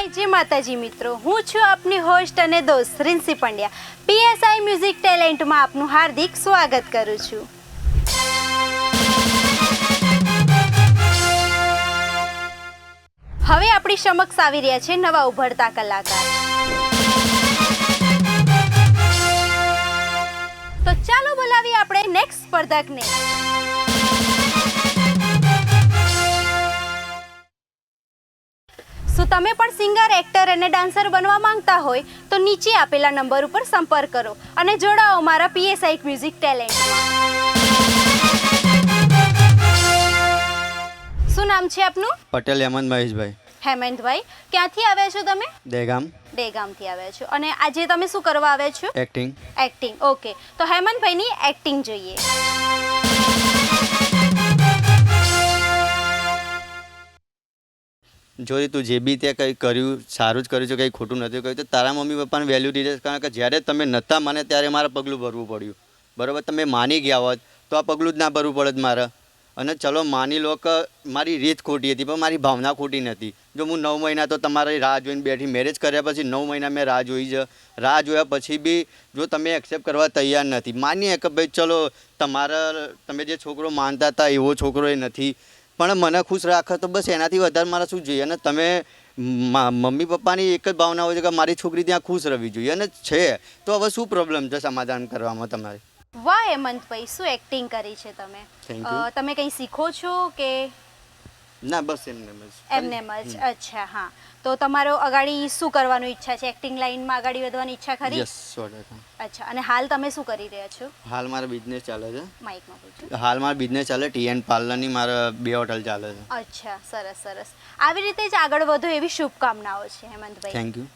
હાય જય માતાજી મિત્રો, હું છું આપની હોસ્ટ અને દોસ્ત રિન્સી પંડ્યા. પીએસઆઈ મ્યુઝિક ટેલેન્ટમાં આપનું હાર્દિક સ્વાગત કરું છું. હવે આપણી સમક્ષ આવી રહ્યા છે નવા ઉભરતા કલાકાર. તો ચાલો બોલાવીએ આપણે નેક્સ્ટ સ્પર્ધકને. શું તમે પણ સિંગર, એક્ટર અને ડાન્સર બનવા માંગતા હોય તો નીચે આપેલા નંબર ઉપર સંપર્ક કરો અને જોડાઓ મારા પીએસઆઈ મ્યુઝિક ટેલેન્ટમાં. શું નામ છે આપનું? પટેલ હેમંત મહેશભાઈ. હેમંતભાઈ, ક્યાંથી આવ્યા છો તમે? દહેગામ. દહેગામથી આવ્યા છો. અને આજે તમે શું કરવા આવ્યા છો? એક્ટિંગ. એક્ટિંગ. ઓકે, તો હેમંતભાઈની એક્ટિંગ જોઈએ. જો તું જે બી તે કંઈ કર્યું સારું જ કર્યું છે, કંઈ ખોટું નથી કર્યું, તો તારા મમ્મી પપ્પાને વેલ્યુ દીધે. કારણ કે જ્યારે તમે નહોતા માને ત્યારે મારે પગલું ભરવું પડ્યું. બરાબર, તમે માની ગયા હોત તો આ પગલું જ ના ભરવું પડત મારે. અને ચલો માની લો કે મારી રીત ખોટી હતી, પણ મારી ભાવના ખોટી નથી. જો હું 9 મહિના તો તમારી રાહ જોઈને બેઠી, મેરેજ કર્યા પછી 9 મહિના મેં રાહ જોઈ છે. રાહ જોયા પછી બી જો તમે એક્સેપ્ટ કરવા તૈયાર નથી, માનીએ કે ભાઈ ચલો તમે જે છોકરો માનતા હતા એવો છોકરો એ નથી, પણ મને ખુશ રાખે તો બસ એનાથી વધારે મારે શું જોઈએ. અને તમે મમ્મી પપ્પાની એક જ ભાવના હોય છે કે મારી છોકરી ત્યાં ખુશ રહેવી જોઈએ, અને છે તો હવે શું પ્રોબ્લેમ છે સમાધાન કરવામાં તમારે? વાહ હેમંતભાઈ, શું એક્ટિંગ કરી છે તમે. Thank you. તમે કંઈ શીખો છો કે ના? બસ એમને એમને જ? અચ્છા, હા. તો તમારો અગાડી શું કરવાનું ઈચ્છા છે? એક્ટિંગ લાઈનમાં આગળ વધવાની ઈચ્છા ખરી? યસ, 100%. અચ્છા, અને હાલ તમે શું કરી રહ્યા છો? હાલ મારો બિઝનેસ ચાલે છે. માઇકમાં પૂછો. હાલ મારો બિઝનેસ ચાલે ટી એન્ડ પાર્લરની, મારા 2 હોટલ ચાલે છે. અચ્છા, સરસ સરસ. આવી રીતે જ આગળ વધો એવી શુભકામનાઓ છે હેમંતભાઈ. Thank you.